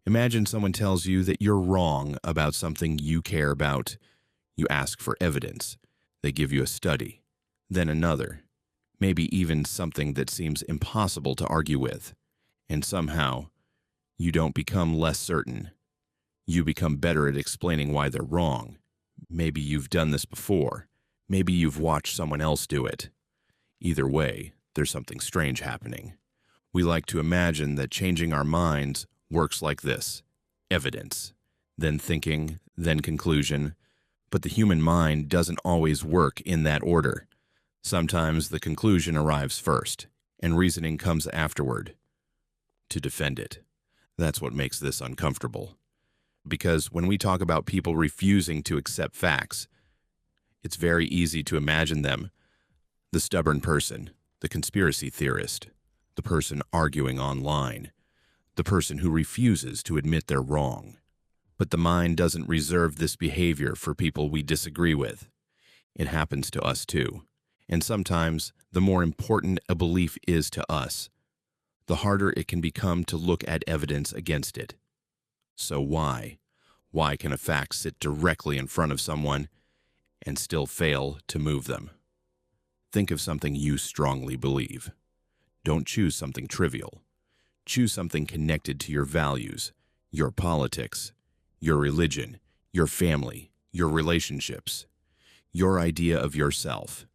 Imagine someone tells you that you're wrong about something you care about. You ask for evidence. They give you a study, then another, maybe even something that seems impossible to argue with. And somehow, you don't become less certain. You become better at explaining why they're wrong. Maybe you've done this before. Maybe you've watched someone else do it. Either way, there's something strange happening. We like to imagine that changing our minds works like this: evidence, then thinking, then conclusion. But the human mind doesn't always work in that order. Sometimes the conclusion arrives first, and reasoning comes afterward to defend it. That's what makes this uncomfortable. Because when we talk about people refusing to accept facts, it's very easy to imagine them: the stubborn person, the conspiracy theorist, the person arguing online, the person who refuses to admit they're wrong. But the mind doesn't reserve this behavior for people we disagree with. It happens to us too. And sometimes, the more important a belief is to us, the harder it can become to look at evidence against it. So why? Why can a fact sit directly in front of someone and still fail to move them? Think of something you strongly believe. Don't choose something trivial. Choose something connected to your values, your politics, your religion, your family, your relationships, your idea of yourself.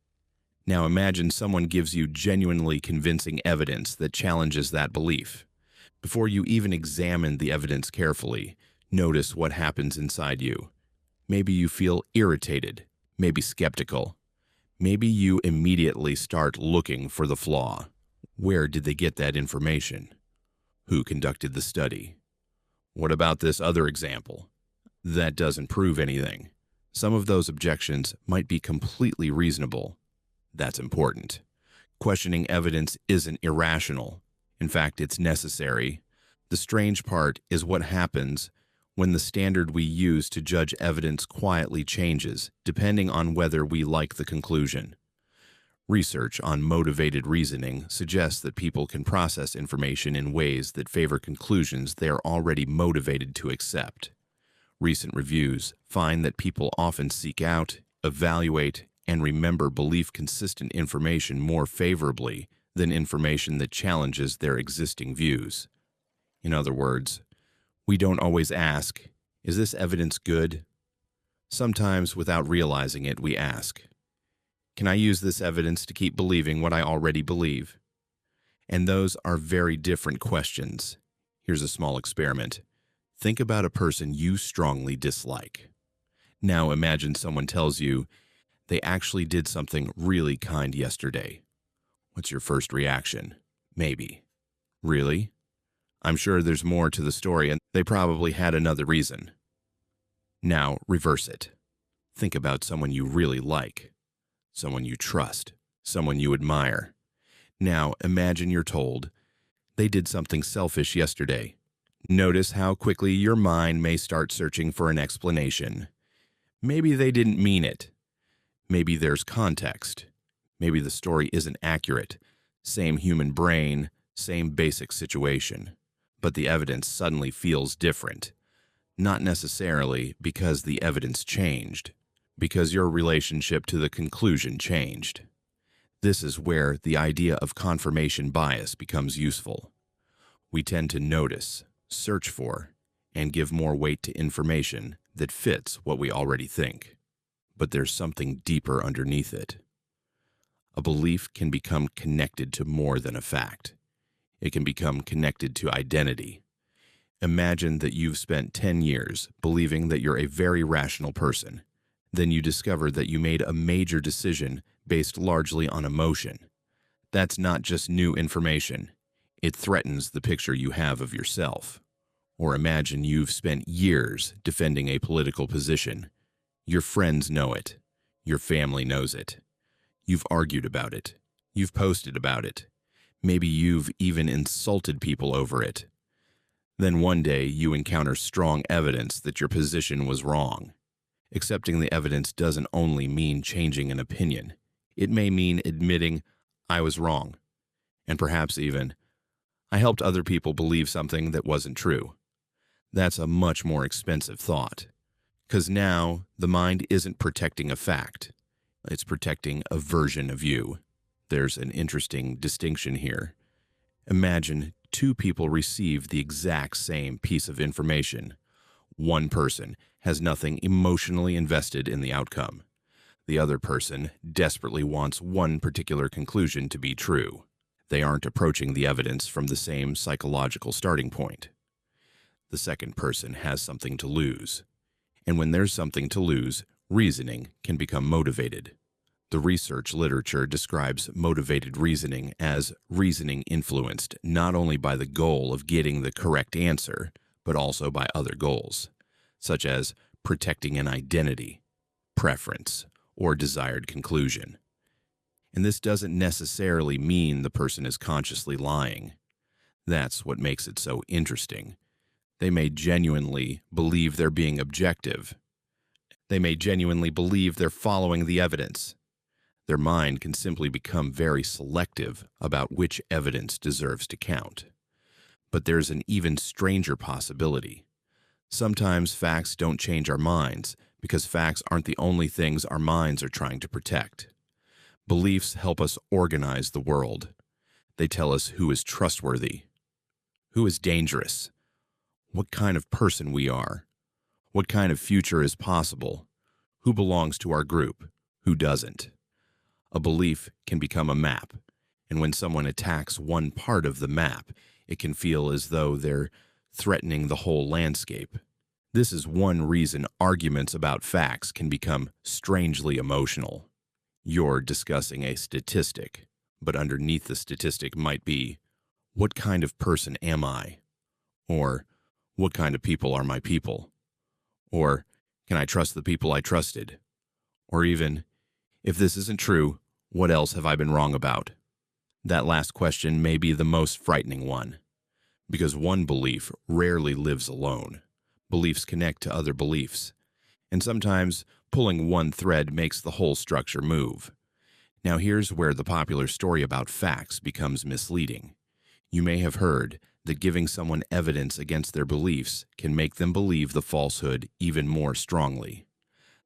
Now imagine someone gives you genuinely convincing evidence that challenges that belief. Before you even examine the evidence carefully, notice what happens inside you. Maybe you feel irritated, maybe skeptical. Maybe you immediately start looking for the flaw. Where did they get that information? Who conducted the study? What about this other example? That doesn't prove anything. Some of those objections might be completely reasonable. That's important. Questioning evidence isn't irrational. In fact, it's necessary. The strange part is what happens when the standard we use to judge evidence quietly changes, depending on whether we like the conclusion. Research on motivated reasoning suggests that people can process information in ways that favor conclusions they are already motivated to accept. Recent reviews find that people often seek out, evaluate, and remember belief-consistent information more favorably than information that challenges their existing views. In other words, we don't always ask, "Is this evidence good?" Sometimes, without realizing it, we ask, "Can I use this evidence to keep believing what I already believe?" And those are very different questions. Here's a small experiment. Think about a person you strongly dislike. Now imagine someone tells you they actually did something really kind yesterday. What's your first reaction? Maybe. Really? I'm sure there's more to the story, and they probably had another reason. Now reverse it. Think about someone you really like, someone you trust, someone you admire. Now imagine you're told they did something selfish yesterday. Notice how quickly your mind may start searching for an explanation. Maybe they didn't mean it. Maybe there's context. Maybe the story isn't accurate. Same human brain, same basic situation. But the evidence suddenly feels different. Not necessarily because the evidence changed, because your relationship to the conclusion changed. This is where the idea of confirmation bias becomes useful. We tend to notice, search for, and give more weight to information that fits what we already think. But there's something deeper underneath it. A belief can become connected to more than a fact. It can become connected to identity. Imagine that you've spent 10 years believing that you're a very rational person. Then you discover that you made a major decision based largely on emotion. That's not just new information. It threatens the picture you have of yourself. Or imagine you've spent years defending a political position. Your friends know it. Your family knows it. You've argued about it. You've posted about it. Maybe you've even insulted people over it. Then one day you encounter strong evidence that your position was wrong. Accepting the evidence doesn't only mean changing an opinion. It may mean admitting, "I was wrong," and perhaps even, "I helped other people believe something that wasn't true." That's a much more expensive thought. Because now the mind isn't protecting a fact, it's protecting a version of you. There's an interesting distinction here. Imagine two people receive the exact same piece of information. One person has nothing emotionally invested in the outcome. The other person desperately wants one particular conclusion to be true. They aren't approaching the evidence from the same psychological starting point. The second person has something to lose. And when there's something to lose, reasoning can become motivated. The research literature describes motivated reasoning as reasoning influenced not only by the goal of getting the correct answer, but also by other goals, such as protecting an identity, preference, or desired conclusion. And this doesn't necessarily mean the person is consciously lying. That's what makes it so interesting. They may genuinely believe they're being objective. They may genuinely believe they're following the evidence. Their mind can simply become very selective about which evidence deserves to count. But there's an even stranger possibility. Sometimes facts don't change our minds because facts aren't the only things our minds are trying to protect. Beliefs help us organize the world. They tell us who is trustworthy, who is dangerous, what kind of person we are, what kind of future is possible, who belongs to our group, who doesn't. A belief can become a map, and when someone attacks one part of the map, it can feel as though they're threatening the whole landscape. This is one reason arguments about facts can become strangely emotional. You're discussing a statistic, but underneath the statistic might be, what kind of person am I? Or, what kind of people are my people? Or, can I trust the people I trusted? Or even, if this isn't true, what else have I been wrong about? That last question may be the most frightening one, because one belief rarely lives alone. Beliefs connect to other beliefs, and sometimes pulling one thread makes the whole structure move. Now here's where the popular story about facts becomes misleading. You may have heard that giving someone evidence against their beliefs can make them believe the falsehood even more strongly.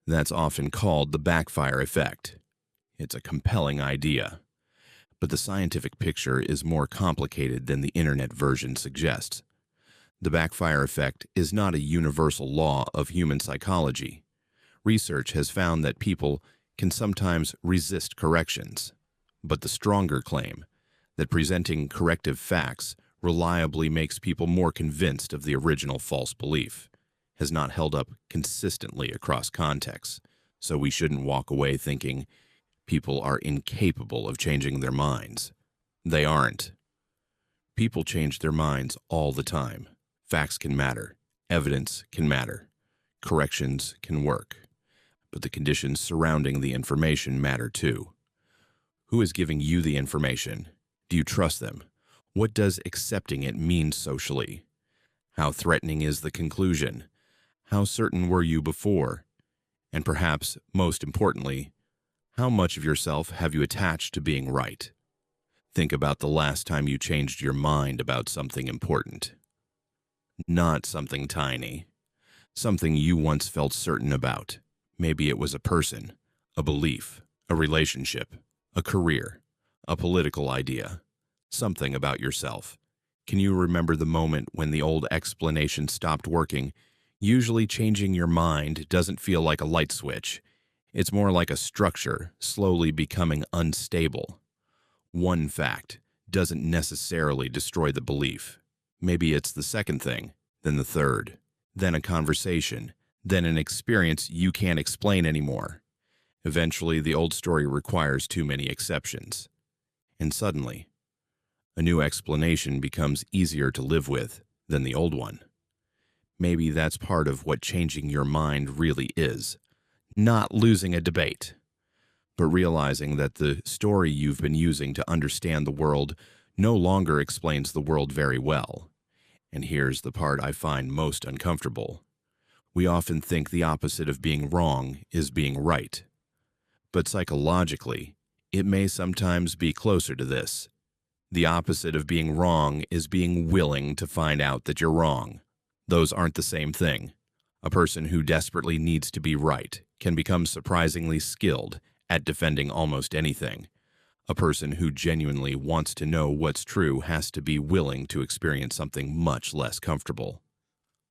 That's often called the backfire effect. It's a compelling idea. But the scientific picture is more complicated than the internet version suggests. The backfire effect is not a universal law of human psychology. Research has found that people can sometimes resist corrections. But the stronger claim, that presenting corrective facts reliably makes people more convinced of the original false belief, has not held up consistently across contexts, so we shouldn't walk away thinking people are incapable of changing their minds. They aren't. People change their minds all the time. Facts can matter. Evidence can matter. Corrections can work. But the conditions surrounding the information matter too. Who is giving you the information? Do you trust them? What does accepting it mean socially? How threatening is the conclusion? How certain were you before? And perhaps, most importantly, how much of yourself have you attached to being right? Think about the last time you changed your mind about something important. Not something tiny. Something you once felt certain about. Maybe it was a person, a belief, a relationship, a career, a political idea. Something about yourself. Can you remember the moment when the old explanation stopped working? Usually changing your mind doesn't feel like a light switch. It's more like a structure slowly becoming unstable. One fact doesn't necessarily destroy the belief. Maybe it's the second thing, then the third, then a conversation, then an experience you can't explain anymore. Eventually, the old story requires too many exceptions. And suddenly, a new explanation becomes easier to live with than the old one. Maybe that's part of what changing your mind really is. Not losing a debate, but realizing that the story you've been using to understand the world no longer explains the world very well. And here's the part I find most uncomfortable. We often think the opposite of being wrong is being right. But psychologically, it may sometimes be closer to this. The opposite of being wrong is being willing to find out that you're wrong. Those aren't the same thing. A person who desperately needs to be right can become surprisingly skilled at defending almost anything. A person who genuinely wants to know what's true has to be willing to experience something much less comfortable.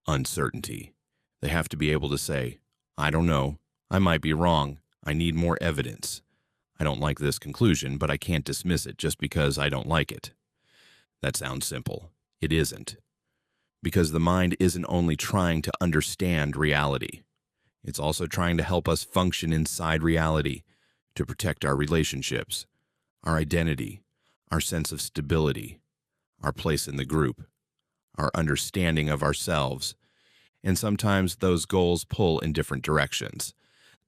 Uncertainty. They have to be able to say, I don't know, I might be wrong, I need more evidence. I don't like this conclusion, but I can't dismiss it just because I don't like it. That sounds simple. It isn't. Because the mind isn't only trying to understand reality, it's also trying to help us function inside reality, to protect our relationships, our identity, our sense of stability, our place in the group, our understanding of ourselves. And sometimes those goals pull in different directions.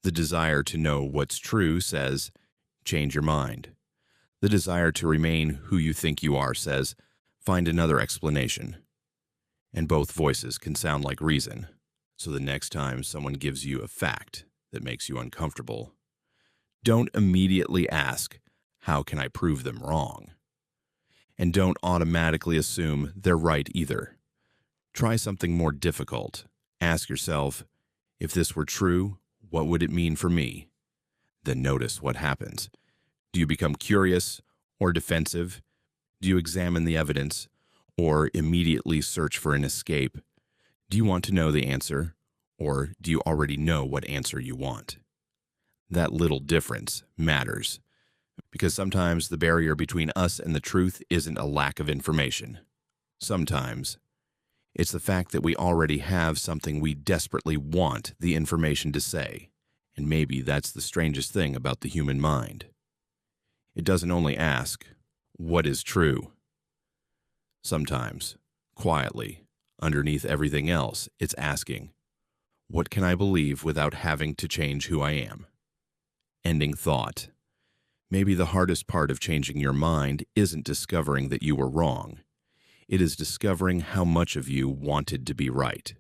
The desire to know what's true says, change your mind. The desire to remain who you think you are says, find another explanation. And both voices can sound like reason. So the next time someone gives you a fact that makes you uncomfortable, don't immediately ask, how can I prove them wrong? And don't automatically assume they're right either. Try something more difficult. Ask yourself, if this were true, what would it mean for me? Then notice what happens. Do you become curious or defensive? Do you examine the evidence or immediately search for an escape? Do you want to know the answer, or do you already know what answer you want? That little difference matters, because sometimes the barrier between us and the truth isn't a lack of information. Sometimes it's the fact that we already have something we desperately want the information to say, and maybe that's the strangest thing about the human mind. It doesn't only ask, what is true? Sometimes, quietly, underneath everything else, it's asking, what can I believe without having to change who I am? Ending thought. Maybe the hardest part of changing your mind isn't discovering that you were wrong. It is discovering how much of you wanted to be right.